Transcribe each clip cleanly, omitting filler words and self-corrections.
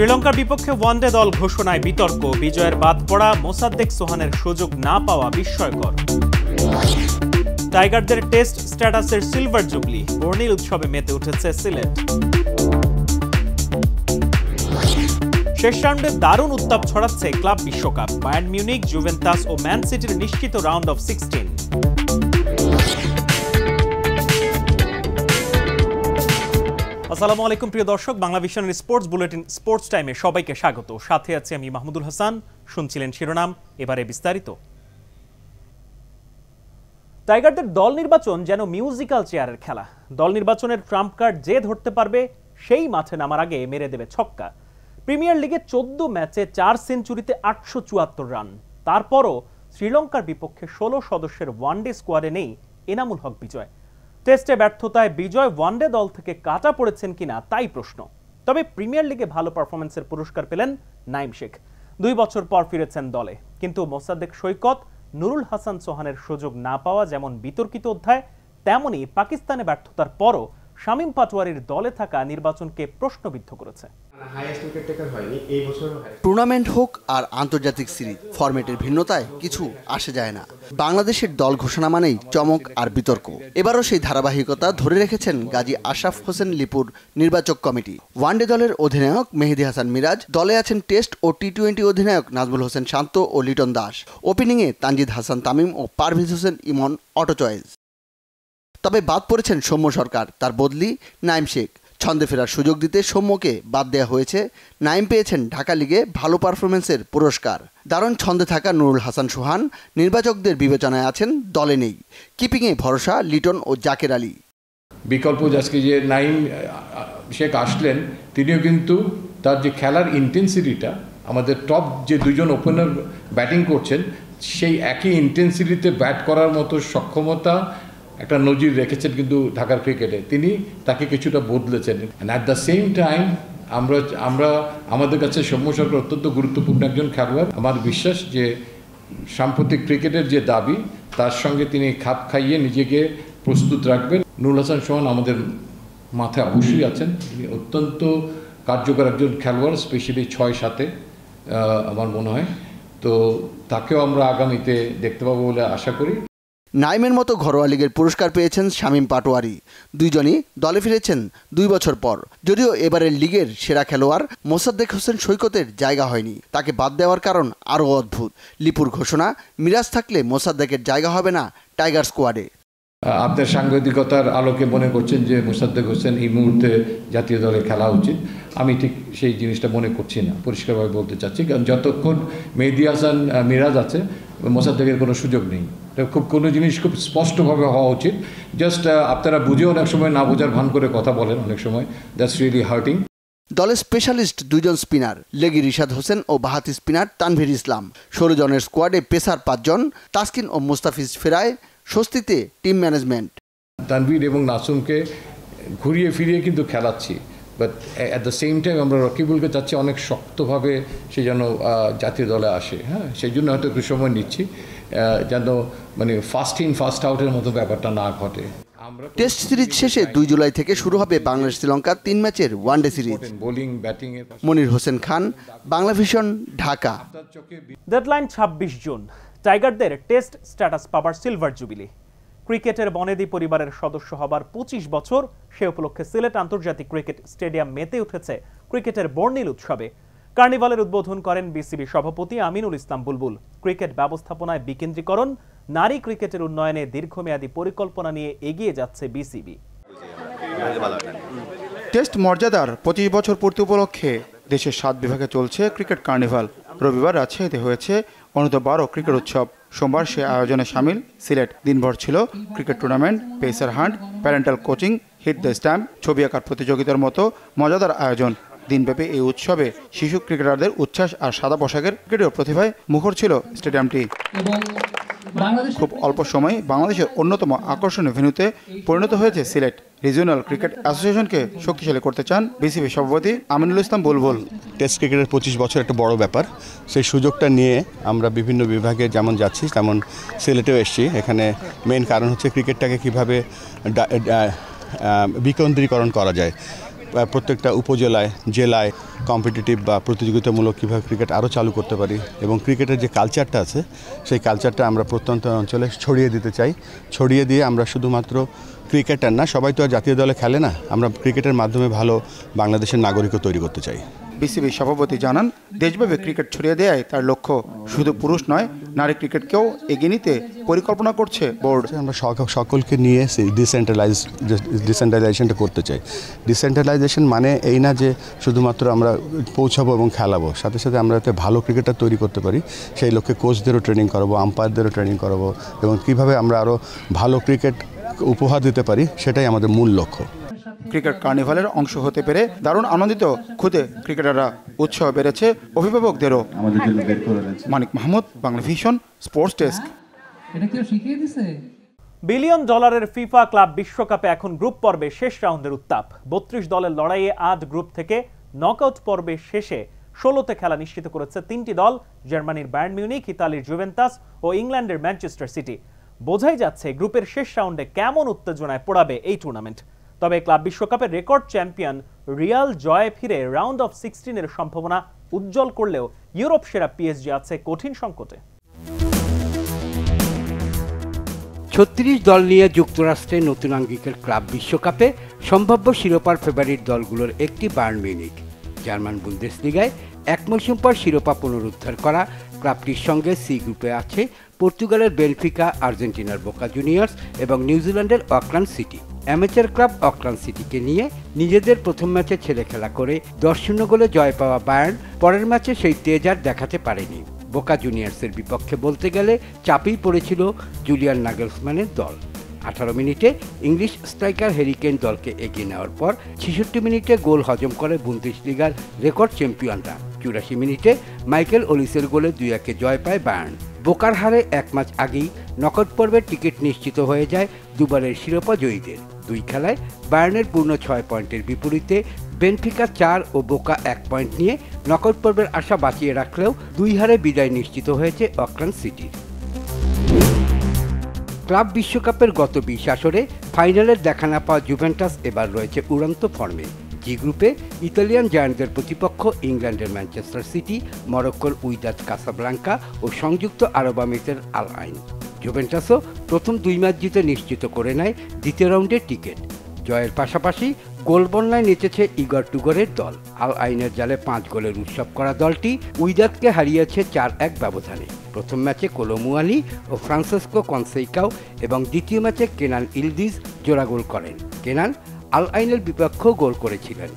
শ্রীলঙ্কার বিপক্ষে ওয়ানডে দল ঘোষণায় বিতর্ক, বিজয়ের বাদ পড়া মোসাদ্দেক সোহানের সুযোগ না পাওয়া বিস্ময়কর। টাইগারদের টেস্ট স্ট্যাটাসের সিলভার জুবলি, বর্ণিল উৎসবে মেতে উঠেছে সিলেট। শেষ রাউন্ডে দারুণ উত্তাপ ছড়াচ্ছে ক্লাব বিশ্বকাপ, বায়ার্ন মিউনিক, জুভেন্টাস ও ম্যান সিটির নিশ্চিত রাউন্ড অফ 16। আসসালামু আলাইকুম প্রিয় দর্শক, বাংলা ভিশনের স্পোর্টস বুলেটিন স্পোর্টস টাইমে সবাইকে স্বাগত। সাথে আছি আমি মাহমুদুল হাসান। শুনছিলেন শিরোনাম, এবারে বিস্তারিত। টাইগারদের দল নির্বাচন যেন মিউজিক্যাল চেয়ারের খেলা। দল নির্বাচনের ট্রাম্প কার্ড যে ধরতে পারবে সেই মাঠে নামার আগে মেরে দেবে ছক্কা। প্রিমিয়ার লিগে 14 ম্যাচে 4 সেঞ্চুরিতে 874 রান। তারপরও শ্রীলঙ্কার বিপক্ষে 16 সদস্যের ওয়ানডে স্কোয়াডে নেই এনামুল হক বিজয়। টেস্টে ব্যর্থতায় বিজয় ওয়ানডে দল থেকে কাটা পড়েছেন কিনা তাই প্রশ্ন। তবে প্রিমিয়ার লিগে ভালো পারফরমেন্সের পুরস্কার পেলেন নাইম শেখ। 2 বছর পর ফিরেছেন দলে, কিন্তু মোসাদ্দেক সৈকত, নুরুল হাসান সোহানের সুযোগ না পাওয়া যেমন বিতর্কিত অধ্যায়, তেমনি পাকিস্তানে ব্যর্থতার পরও শামীম পাটোয়ারির দলে থাকা নির্বাচনকে প্রশ্নবিদ্ধ করেছে। টুর্নামেন্ট হোক আর আন্তর্জাতিক সিরিজ, ফরম্যাটের ভিন্নতায় কিছু আসে যায় না। বাংলাদেশের দল ঘোষণা মানেই চমক আর বিতর্ক। এবারও সেই ধারাবাহিকতা ধরে রেখেছেন গাজী আশরাফ হোসেন লিপুর নির্বাচক কমিটি। ওয়ানডে দলের অধিনায়ক মেহেদী হাসান মিরাজ, দলে আছেন টেস্ট ও টি-20 অধিনায়ক নাজমুল হোসেন শান্ত ও লিটন দাস। ওপেনিংয়ে তানজিদ হাসান তামিম ও পারভেজ হোসেন ইমন অটো চয়েস। তবে বাদ পড়েছেন সৌম্য সরকার, তার বদলি নাইম শেখ। ছন্দে ফেরার সুযোগ দিতে সৌম্যকে বাদ দেওয়া হয়েছে। নাইম পেয়েছেন ঢাকা লিগে ভালো পারফরমেন্সের পুরস্কার। দারুণ ছন্দে থাকা নুরুল হাসান সোহান নির্বাচকদের বিবেচনায় আছেন, দলে নেই। কিপিংয়ে ভরসা লিটন ও জাকের আলী। বিকল্প আজকে যে নাইম শেখ আসলেন, তিনিও কিন্তু তার যে খেলার ইন্টেন্সিটিটা, আমাদের টপ যে দুজন ওপেনার ব্যাটিং করছেন সেই একই ইন্টেন্সিটিতে ব্যাট করার মতো সক্ষমতা একটা নজির রেখেছেন কিন্তু ঢাকার ক্রিকেটে। তিনি তাকে কিছুটা বদলেছেন। And at the same time আমরা আমাদের কাছে সৌম্য সরকার অত্যন্ত গুরুত্বপূর্ণ একজন খেলোয়াড়। আমার বিশ্বাস যে সাম্প্রতিক ক্রিকেটের যে দাবি, তার সঙ্গে তিনি খাপ খাইয়ে নিজেকে প্রস্তুত রাখবেন। নুরুল হাসান সোহান আমাদের মাথায় অবশ্যই আছেন। তিনি অত্যন্ত কার্যকর একজন খেলোয়াড়, স্পেশালি 6-7-এ আমার মনে হয়। তো তাকেও আমরা আগামীতে দেখতে পাবো বলে আশা করি। নাইমের মতো ঘরোয়া লিগের পুরস্কার পেয়েছেন শামীম পাটোয়ারি। দুইজনই দলে ফিরেছেন 2 বছর পর। যদিও এবারের লিগের সেরা খেলোয়াড় মোসাদ্দেক হোসেন সৈকতের জায়গা হয়নি। তাকে বাদ দেওয়ার কারণ আরও অদ্ভুত। লিপুর ঘোষণা, মিরাজ থাকলে মোসাদ্দেকের জায়গা হবে না টাইগার স্কোয়াডে। আপনার সাংবাদিকতার আলোকে মনে করছেন যে মোসাদ্দেক হোসেন এই মুহূর্তে জাতীয় দলে খেলা উচিত। আমি ঠিক সেই জিনিসটা মনে করছি না, পরিষ্কারভাবে বলতে চাচ্ছি। কারণ যতক্ষণ মেহেদী হাসান মিরাজ আছে, মোসাদ্দেকের কোনো সুযোগ নেই। খুব কোনো জিনিস খুব স্পষ্টভাবে হওয়া উচিত। জাস্ট আপনারা বুঝে অনেক সময় না বোঝার ভান করে কথা বলেন, অনেক সময় দ্যাটস রিয়েলি হার্টিং। দলে স্পেশালিস্ট 2 জন স্পিনার, লেগি রিশাদ হোসেন ও বাহাতি স্পিনার তানভীর ইসলাম। 16 জনের স্কোয়াডে পেসার 5 জন, তাসকিন ও মুস্তাফিজ ফেরায়। স্বস্তিতে টিম ম্যানেজমেন্ট। তানভীর এবং নাসুমকে ঘুরিয়ে ফিরিয়ে কিন্তু খেলাচ্ছি, but at the same time আমরা রকিবুলকে চাচ্ছি অনেক শক্তভাবে সে যেন জাতীয় দলে আসে। হ্যাঁ, সেই জন্য হয়তো একটু সময় নিচ্ছি, যেন মানে ফার্স্ট ইন ফার্স্ট আউটের মতো ব্যাপারটা না ঘটে। টেস্ট সিরিজ শেষে 2 জুলাই থেকে শুরু হবে বাংলাদেশ শ্রীলঙ্কা 3 ম্যাচের ওয়ানডে সিরিজ। বোলিং ব্যাটিং এর Monir Hossain Khan, Bangla vision, Dhaka. Deadline 26 June. টাইগারদের টেস্ট স্ট্যাটাস পাবার সিলভার জুবিলি। ক্রিকেটের বনেদি পরিবারের সদস্য হবার 25 বছর, সে উপলক্ষে সিলেট আন্তর্জাতিক ক্রিকেট স্টেডিয়াম মেতে উঠেছে ক্রিকেটের বর্ণিল উৎসবে। কার্নিভালের উদ্বোধন করেন বিসিবি সভাপতি আমিনুল ইসলাম বুলবুল। ক্রিকেট ব্যবস্থাপনায় বিকেন্দ্রীকরণ, নারী ক্রিকেটের উন্নয়নে দীর্ঘমেয়াদী পরিকল্পনা নিয়ে এগিয়ে যাচ্ছে বিসিবি। টেস্ট মর্যাদার 25 বছর পূর্তি উপলক্ষে দেশের 7 বিভাগে চলছে ক্রিকেট কার্নিভাল। রবিবার রাজশাহীতে হয়েছে অনূর্ধ্ব 12 ক্রিকেট উৎসব। সোমবার সে আয়োজনে সামিল সিলেট। দিনভর ছিল cricket tournament, pacer hunt, parental coaching, hit the stump, ছবি আঁকার প্রতিযোগিতার মতো মজাদার আয়োজন। দিনব্যাপী এই উৎসবে শিশু ক্রিকেটারদের উচ্ছ্বাস আর সাদা পোশাকের ক্রিকেটীয় প্রতিভায় মুখর ছিল স্টেডিয়ামটি। খুব অল্প সময়ে বাংলাদেশের অন্যতম আকর্ষণীয় ভেন্যুতে পরিণত হয়েছে সিলেট। রিজিওনাল ক্রিকেট অ্যাসোসিয়েশনকে শক্তিশালী করতে চান বিসিবি সভাপতি আমিনুল ইসলাম বুলবুল। টেস্ট ক্রিকেটের 25 বছর একটা বড় ব্যাপার। সেই সুযোগটা নিয়ে আমরা বিভিন্ন বিভাগে যেমন যাচ্ছি, তেমন সিলেটেও এসেছি। এখানে মেইন কারণ হচ্ছে ক্রিকেটটাকে কীভাবে বিকেন্দ্রীকরণ করা যায়। প্রত্যেকটা উপজেলায় জেলায় কম্পিটিটিভ বা প্রতিযোগিতামূলক কীভাবে ক্রিকেট আরও চালু করতে পারি এবং ক্রিকেটের যে কালচারটা আছে সেই কালচারটা আমরা প্রত্যন্ত অঞ্চলে ছড়িয়ে দিতে চাই। ছড়িয়ে দিয়ে আমরা শুধুমাত্র ক্রিকেটার না, সবাই তো আর জাতীয় দলে খেলে না, আমরা ক্রিকেটের মাধ্যমে ভালো বাংলাদেশের নাগরিকও তৈরি করতে চাই। বিসিবি সভাপতি জানান, দেশব্যাপী ক্রিকেট ছড়িয়ে দেওয়াই তার লক্ষ্য। শুধু পুরুষ নয়, নারী ক্রিকেটকেও এগিয়ে নিতে পরিকল্পনা করছে বোর্ড। আমরা সকলকে নিয়ে ডিসেন্ট্রালাইজেশনটা করতে চাই। ডিসেন্ট্রালাইজেশন মানে এই না যে শুধুমাত্র আমরা পৌঁছাবো এবং খেলাবো, সাথে সাথে আমরা যাতে ভালো ক্রিকেটার তৈরি করতে পারি সেই লক্ষ্যে কোচদেরও ট্রেনিং করাবো, আম্পায়ারদেরও ট্রেনিং করাবো এবং কীভাবে আমরা আরও ভালো ক্রিকেট উপহার দিতে পারি সেটাই আমাদের মূল লক্ষ্য। ক্রিকেট কার্নিভালের অংশ হতে পেরে দারুণ আনন্দিত খুদে ক্রিকেটাররা, উৎসাহ বেড়েছে অভিভাবকদেরও। Manik Mahmud, Bangla vision, sports desk. Billion ডলারের ফিফা ক্লাব বিশ্বকাপে এখন গ্রুপ পর্বে শেষ রাউন্ডের উত্তাপ। 32 দলের লড়াইয়ে 8 গ্রুপ থেকে নকআউট পর্বে শেষে 16তে খেলা নিশ্চিত করেছে 3টি দল, জার্মানির বায়ার্ন মিউনিখ, ইতালির জুভেন্টাস ও ইংল্যান্ডের ম্যানচেস্টার সিটি। বোঝাই যাচ্ছে গ্রুপের শেষ রাউন্ডে কেমন উত্তেজনায় পড়াবে এই টুর্নামেন্ট। তবে ক্লাব বিশ্বকাপের রেকর্ড চ্যাম্পিয়ন রিয়াল জয়ে ফিরে রাউন্ড অফ 16 এর সম্ভাবনা উজ্জ্বল করলেও ইউরোপ সেরা পিএসজি আছে কঠিন সংকটে। 36 দল নিয়ে যুক্তরাষ্ট্রের নতুন আঙ্গিকের ক্লাব বিশ্বকাপে সম্ভাব্য শিরোপার ফেভারিট দলগুলোর একটি বায়ার্ন মিউনিখ। জার্মান বুন্দেসলিগায় এক মৌসুম পর শিরোপা পুনরুদ্ধার করা ক্লাবটির সঙ্গে সি গ্রুপে আছে পর্তুগালের বেনফিকা, আর্জেন্টিনার বোকা জুনিয়র্স এবং নিউজিল্যান্ডের Auckland City. Amateur club Auckland সিটিকে নিয়ে নিজেদের প্রথম ম্যাচে ছেলে খেলা করে 10-0 গোলে জয় পাওয়া বায়ার্ন পরের ম্যাচে সেই তেজ আর দেখাতে পারেনি। বোকা জুনিয়র্সের বিপক্ষে বলতে গেলে চাপেই পড়েছিল জুলিয়ান নাগেলসম্যানের দল। 18 মিনিটে ইংলিশ স্ট্রাইকার হ্যারি কেইন দলকে এগিয়ে নেওয়ার পর 66 মিনিটে গোল হজম করে বুন্দেসলিগার রেকর্ড চ্যাম্পিয়নরা। 84 মিনিটে মাইকেল ওলিসের গোলে 2-1 জয় পায় বায়ার্ন। বোকার হারে এক ম্যাচ আগেই নকআউট পর্বের টিকিট নিশ্চিত হয়ে যায় দুবারের শিরোপা জয়ীদের। দুই খেলায় বায়ার্নের পূর্ণ 6 পয়েন্টের বিপরীতে বেনফিকা 4 ও বোকা 1 পয়েন্ট নিয়ে নকআউট পর্বের আশা বাঁচিয়ে রাখলেও 2 হারে বিদায় নিশ্চিত হয়েছে অকল্যান্ড সিটির। ক্লাব বিশ্বকাপের গত 20 আসরে ফাইনালের দেখা না পাওয়া জুভেন্টাস এবার রয়েছে উড়ন্ত ফর্মে। জি গ্রুপে ইতালিয়ান জায়ান্টদের প্রতিপক্ষ ইংল্যান্ডের ম্যানচেস্টার সিটি, মরক্কোর উইদাদ কাসাব্লাঙ্কা ও সংযুক্ত আরব আমিরাতের আল আইন। জুভেন্টাসও প্রথম 2 ম্যাচ জিতে নিশ্চিত করে নেয় দ্বিতীয় রাউন্ডের টিকিট। জয়ের পাশাপাশি গোল বন্যায় নেচেছে ইগর টুগরের দল। আল আইনের জালে 5 গোলের উৎসব করা দলটি উইদাদকে হারিয়েছে 4-1 ব্যবধানে। প্রথম ম্যাচে কোলোমুয়ানি ও ফ্রান্সিসকো কনসেইকাও এবং দ্বিতীয় ম্যাচে কেনান ইলদিজ জোড়া গোল করেন। কেনান আল আইনের বিপক্ষেও গোল করেছিলেন।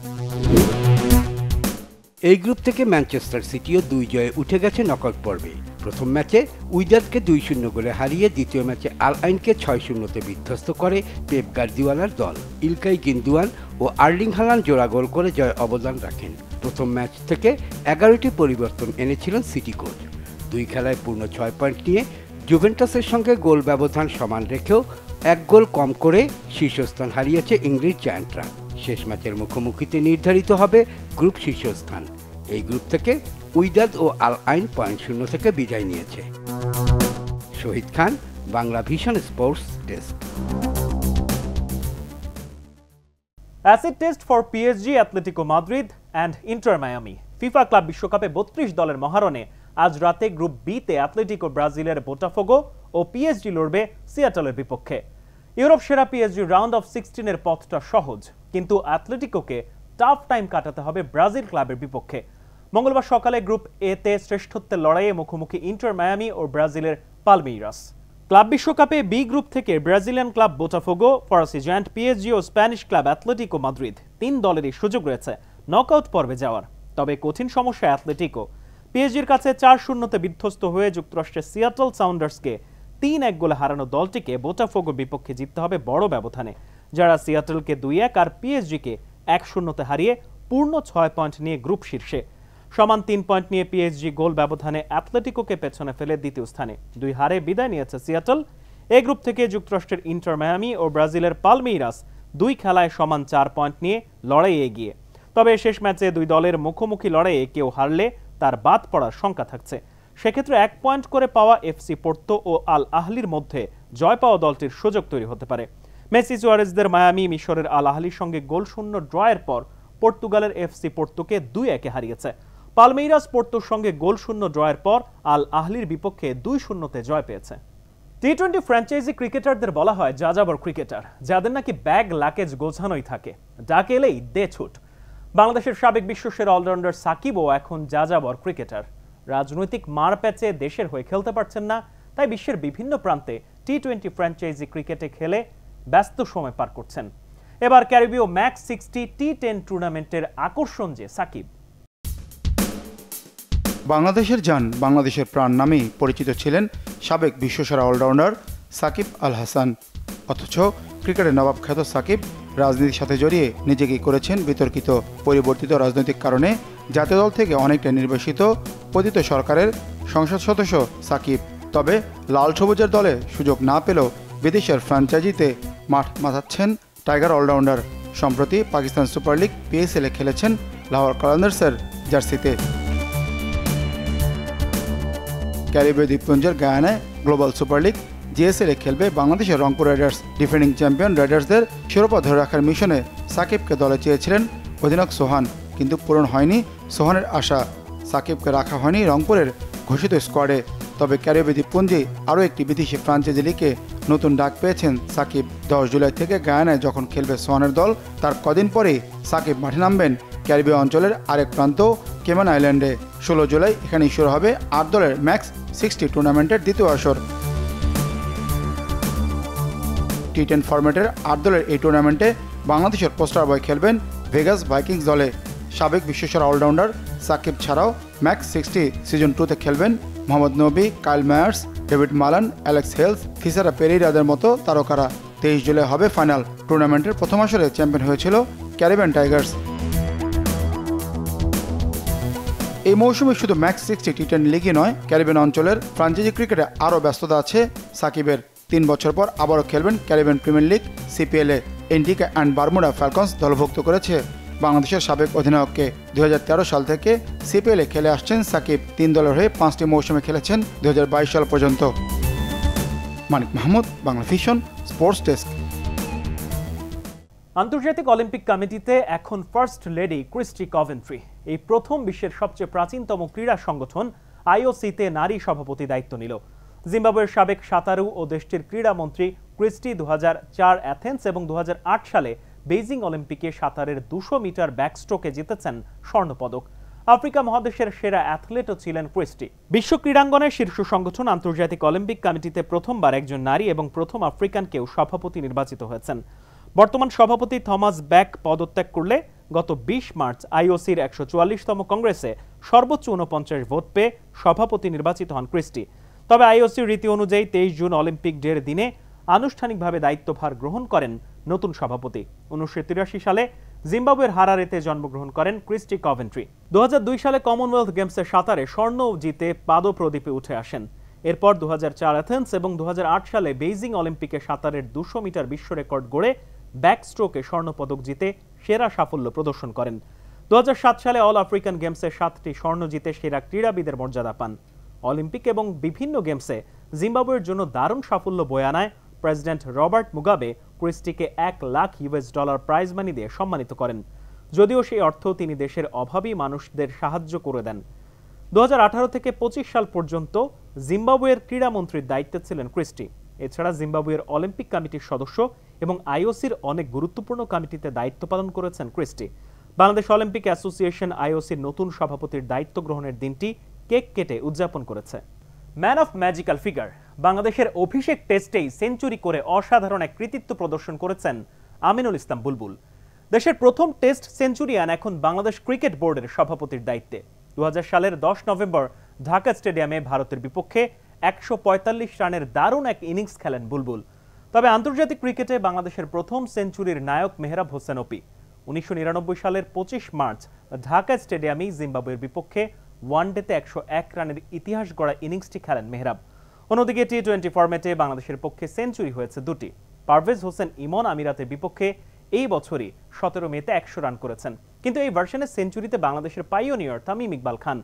এই গ্রুপ থেকে ম্যানচেস্টার সিটিও 2 জয়ে উঠে গেছে নকআউট পর্বে। প্রথম ম্যাচে উইদাদকে 2-0 গোলে হারিয়ে দ্বিতীয় ম্যাচে আল আইনকে 6-0তে বিধ্বস্ত করে পেপ গার্দিওলার দল। ইলকাই গিন্দুয়ান ও আর্লিং হালান্ড জোড়া গোল করে জয় অবদান রাখেন। প্রথম ম্যাচ থেকে 11টি পরিবর্তন এনেছিলেন সিটি কোচ। 2 খেলায় পূর্ণ 6 পয়েন্ট নিয়ে জুভেন্টাসের সঙ্গে গোল ব্যবধান সমান রেখেও 1 গোল কম করে শীর্ষস্থান হারিয়েছে ইংলিশ জায়ান্টরা। শেষ ম্যাচের মুখোমুখিতে নির্ধারিত হবে গ্রুপ শীর্ষস্থান। এই গ্রুপ থেকে উইদাদ ও আল আইন পয়েন্ট শূন্য থেকে বিদায় নিয়েছে। Shahid Khan, Bangla vision, sports desk. Acid test for PSG, Atletico Madrid and Inter Miami. FIFA club বিশ্বকাপে 32 দলের মহারণে আজ রাতে গ্রুপ বিতে অ্যাটলেটিকো ব্রাজিলের বোটাফোগো ও পিএসজি লড়বে সিয়াটলের বিপক্ষে। ইউরোপ সেরা পিএসজি রাউন্ড অফ 16 এর পথটা সহজ, কিন্তু অ্যাটলেটিকোকে টাফ টাইম কাটাতে হবে ব্রাজিল ক্লাবের বিপক্ষে। মঙ্গলবার সকালে গ্রুপ এতে শ্রেষ্ঠত্বের লড়াইয়ে মুখোমুখি ইন্টার মায়ামি ও ব্রাজিলের পালমেইরাস। ক্লাব বিশ্বকাপে বি গ্রুপ থেকে ব্রাজিলিয়ান ক্লাব বোটাফোগো, ফরাসি জায়ান্ট পিএসজি ও স্প্যানিশ ক্লাব অ্যাটলেটিকো মাদ্রিদ 3 দলেরই সুযোগ রয়েছে নকআউট পর্বে যাওয়ার। তবে কঠিন সমস্যা অ্যাটলেটিকো। পিএসজির কাছে 4-0তে বিধ্বস্ত হয়ে যুক্তরাষ্ট্রের সিয়াটল সাউন্ডার্সকে 3-1 গোলে হারানো দলটিকে বোটাফোগোর বিপক্ষে জিততে হবে বড় ব্যবধানে, যারা সিয়াটলকে 2-1 আর পিএসজিকে 1-0তে হারিয়ে পূর্ণ 6 পয়েন্ট নিয়ে গ্রুপ শীর্ষে। সমান 3 পয়েন্ট নিয়ে পিএসজি গোল ব্যবধানে অ্যাটলেটিকোকে পেছনে ফেলে দ্বিতীয় স্থানে। 2 হারে বিদায় নিয়েছে সিয়াটল। এই গ্রুপ থেকে যুক্তরাষ্ট্রের ইন্টার মায়ামি ও ব্রাজিলের পালমেইরাস 2 খেলায় সমান 4 পয়েন্ট নিয়ে লড়াইয়ে এগিয়ে। তবে শেষ ম্যাচে 2 দলের মুখোমুখি লড়াইয়ে কেউ হারলে তার বাদ পড়ার শঙ্কা থাকছে। সেক্ষেত্রে 1 পয়েন্ট করে পাওয়া এফসি পোর্তো ও আল আহলির মধ্যে জয় পাওয়া দলটির সুযোগ তৈরি হতে পারে। মেসি সুয়ারেজদের মায়ামি মিশরের আল আহলির সঙ্গে গোল শূন্য ড্রয়ের পর পর্তুগালের এফসি পোর্তোকে 2-1 হারিয়েছে। পালমেইরাস পোর্তোর সঙ্গে গোলশূন্য ড্রয়ের পর আল আহলির বিপক্ষে 2-0-তে জয় পেয়েছে। টি-20 ফ্র্যাঞ্চাইজি ক্রিকেটারদের বলা হয় যাযাবর ক্রিকেটার, যাদের নাকি ব্যাগ লাকেজ গোছানোই থাকে, ডাক এলেই দে ছুট। বাংলাদেশের সাবেক বিশ্বসেরা অলরাউন্ডার সাকিবও এখন যাযাবর ক্রিকেটার। রাজনৈতিক মারপ্যাচে দেশের হয়ে খেলতে পারছেন না, তাই বিশ্বের বিভিন্ন প্রান্তে টি-20 ফ্র্যাঞ্চাইজি ক্রিকেটে খেলে ব্যস্ত সময় পার করছেন। এবার ক্যারিবীয় ম্যাক্স 60 টি10 টুর্নামেন্টের আকর্ষণ যে সাকিব। বাংলাদেশের জান, বাংলাদেশের প্রাণ নামেই পরিচিত ছিলেন সাবেক বিশ্বসেরা অলরাউন্ডার সাকিব আল হাসান। অথচ ক্রিকেটের নবাব খ্যাত সাকিব রাজনীতির সাথে জড়িয়ে নিজেকেই করেছেন বিতর্কিত। পরিবর্তিত রাজনৈতিক কারণে জাতীয় দল থেকে অনেকটা নির্বাসিত পতিত সরকারের সংসদ সদস্য সাকিব। তবে লাল সবুজের দলে সুযোগ না পেলেও বিদেশের ফ্র্যাঞ্চাইজিতে মাঠ মাতাচ্ছেন টাইগার অলরাউন্ডার। সম্প্রতি পাকিস্তান সুপার লিগ PSL-এ খেলেছেন লাহোর কালান্দার্সের জার্সিতে। ক্যারিবীয় দ্বীপপুঞ্জের গায়ানায় গ্লোবাল সুপার লিগ GSL-এ খেলবে বাংলাদেশের রংপুর রাইডার্স। ডিফেন্ডিং চ্যাম্পিয়ন রাইডার্সদের শিরোপা ধরে রাখার মিশনে সাকিবকে দলে চেয়েছিলেন অধিনায়ক সোহান, কিন্তু পূরণ হয়নি সোহানের আশা। সাকিবকে রাখা হয়নি রংপুরের ঘোষিত স্কোয়াডে। তবে ক্যারিবীয় দ্বীপপুঞ্জে আরও একটি বিদেশি ফ্র্যাঞ্চাইজি লিগে নতুন ডাক পেয়েছেন সাকিব। 10 জুলাই থেকে গায়ানায় যখন খেলবে সোহানের দল, তার কদিন পরেই সাকিব মাঠে নামবেন ক্যারিবীয় অঞ্চলের আরেক প্রান্ত কেমান আইল্যান্ডে। 16 জুলাই এখানেই শুরু হবে 8 দলের ম্যাক্স 60 টুর্নামেন্টের দ্বিতীয় আসর। টি10 ফরম্যাটের 8 দলের এই টুর্নামেন্টে বাংলাদেশের পোস্টার বয় খেলবেন ভেগাস ভাইকিংস দলে। সাবেক বিশ্বসেরা অলরাউন্ডার সাকিব ছাড়াও ম্যাক্স 60 সিজন 2-তে খেলবেন Mohammad Nabi, Kyle Myers, David Malan, Alex Hales, Thisara পেরেইরাদের মতো তারকারা। 23 জুলাই হবে ফাইনাল। টুর্নামেন্টের প্রথম আসরে চ্যাম্পিয়ন হয়েছিল ক্যারিবিয়ান টাইগার্স। এই মৌসুমে শুধু ম্যাক্স 60 টি10 লিগই নয়, ক্যারিবিয়ান অঞ্চলের ফ্র্যাঞ্চাইজি ক্রিকেটে আরও ব্যস্ততা আছে সাকিবের। 3 বছর পর আবারও খেলবেন ক্যারিবিয়ান প্রিমিয়ার লিগ CPL-এ। এন্টিকা অ্যান্ড বারমুডা ফ্যালকনস দলভুক্ত করেছে বাংলাদেশের সাবেক অধিনায়ককে। 2013 সাল থেকে CPL-এ খেলে আসছেন সাকিব। 3 দলের হয়ে 5টি মৌসুমে খেলেছেন 2022 সাল পর্যন্ত। Manik Mahmud, Bangla vision, sports desk. আন্তর্জাতিক অলিম্পিক কমিটিতে এখন ফার্স্ট লেডি ক্রিস্টি কভেন্ট্রি। এই প্রথম বিশ্বের সবচেয়ে প্রাচীনতম ক্রীড়া সংগঠন IOC-তে নারী সভাপতি দায়িত্ব নিল। জিম্বাবুয়ের সাবেক সাঁতারু ও দেশটির ক্রীড়ামন্ত্রী ক্রিস্টি 2004 অ্যাথেন্স এবং 2008 সালে বেইজিং অলিম্পিকে সাঁতারের 200 মিটার ব্যাকস্ট্রোকে জিতেছেন স্বর্ণপদক। আফ্রিকা মহাদেশের সেরা অ্যাথলেটও ছিলেন ক্রিস্টি। বিশ্ব ক্রীড়াঙ্গনের শীর্ষ সংগঠন আন্তর্জাতিক অলিম্পিক কমিটিতে প্রথমবার একজন নারী এবং প্রথম আফ্রিকানকেও সভাপতি নির্বাচিত হয়েছেন। বর্তমান সভাপতি থমাস ব্যাক পদত্যাগ করলে গত 20 মার্চ IOC-র 144তম কংগ্রেসে সর্বোচ্চ 49 ভোট পেয়ে সভাপতি নির্বাচিত হন ক্রিস্টি। তবে IOC-র রীতি অনুযায়ী 23 জুন অলিম্পিক ডের দিনে আনুষ্ঠানিকভাবে দায়িত্বভার গ্রহণ করেন নতুন সভাপতি। 1983 সালে জিম্বাবুয়ের হারারেতে জন্মগ্রহণ করেন ক্রিস্টি কভেন্ট্রি। 2002 সালে কমনওয়েলথ গেমসে সাঁতারে স্বর্ণ জিতে পাদপ্রদীপে উঠে আসেন। এরপর 2004 অ্যাথেন্স এবং 2008 সালে বেইজিং অলিম্পিকে সাঁতারের 200 মিটার বিশ্ব রেকর্ড গড়ে ব্যাকস্ট্রোকে স্বর্ণপদক জিতে সেরা সাফল্য প্রদর্শন করেন। 2007 সালে অল আফ্রিকান গেমসে 7টি স্বর্ণ জিতে সেরা ক্রীড়াবিদের মর্যাদা পান। অলিম্পিক এবং বিভিন্ন গেমসে জিম্বাবুয়ের জন্য দারুণ সাফল্য বয়ে আনায় প্রেসিডেন্ট রবার্ট মুগাবে ক্রিস্টিকে $1,00,000 প্রাইজ মানি দিয়ে সম্মানিত করেন। যদিও সেই অর্থ তিনি দেশের অভাবী মানুষদের সাহায্য করে দেন। 2018 থেকে 25 সাল পর্যন্ত জিম্বাবুয়ের ক্রীড়ামন্ত্রীর দায়িত্বে ছিলেন ক্রিস্টি। এছাড়া জিম্বাবুয়ের অলিম্পিক কমিটির সদস্য এবং IOC-র অনেক গুরুত্বপূর্ণ কমিটিতে দায়িত্ব পালন করেছেন ক্রিস্টি। বাংলাদেশ অলিম্পিক অ্যাসোসিয়েশন IOC-র নতুন সভাপতির দায়িত্ব গ্রহণের দিনটি কেক কেটে উদযাপন করেছে। ম্যান অফ ম্যাজিক্যাল ফিগার, বাংলাদেশের অভিষেক টেস্টেই সেঞ্চুরি করে অসাধারণ এক কৃতিত্ব প্রদর্শন করেছেন আমিনুল ইসলাম বুলবুল। দেশের প্রথম টেস্ট সেঞ্চুরিয়ান এখন বাংলাদেশ ক্রিকেট বোর্ডের সভাপতির দায়িত্বে। 2000 সালের 10 নভেম্বর ঢাকা স্টেডিয়ামে ভারতের বিপক্ষে 145 রানের দারুণ এক ইনিংস খেলেন বুলবুল। তবে আন্তর্জাতিক ক্রিকেটে বাংলাদেশের প্রথম সেঞ্চুরির নায়ক মেহরাব হোসেন অপি। 1999 সালের 25 মার্চ ঢাকা স্টেডিয়ামেই জিম্বাবুয়ের বিপক্ষে ওয়ানডেতে 101 রানের ইতিহাস গড়া ইনিংসটি খেলেন মেহরাব। অন্যদিকে টি20 ফরম্যাটে বাংলাদেশের পক্ষে সেঞ্চুরি হয়েছে 2টি। পারভেজ হোসেন ইমন আমিরাতের বিপক্ষে এই বছরই 17 মেতে 100 রান করেছেন। কিন্তু এই ভার্সনের সেঞ্চুরিতে বাংলাদেশের পাইওনিয়র তামিম ইকবাল খান।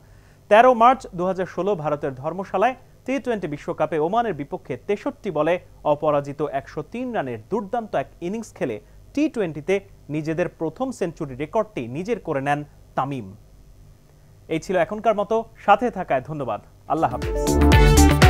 13 মার্চ 2016 ভারতের ধর্মশালায় টি20 বিশ্বকাপে ওমানের বিপক্ষে 63 বলে অপরাজিত 103 রানের দুর্দান্ত এক ইনিংস খেলে টি-20-তে নিজেদের প্রথম সেঞ্চুরি রেকর্ডটি নিজের করে নেন তামিম। এই ছিল এখনকার মতো, সাথে থাকায় ধন্যবাদ। আল্লাহ হাফেজ।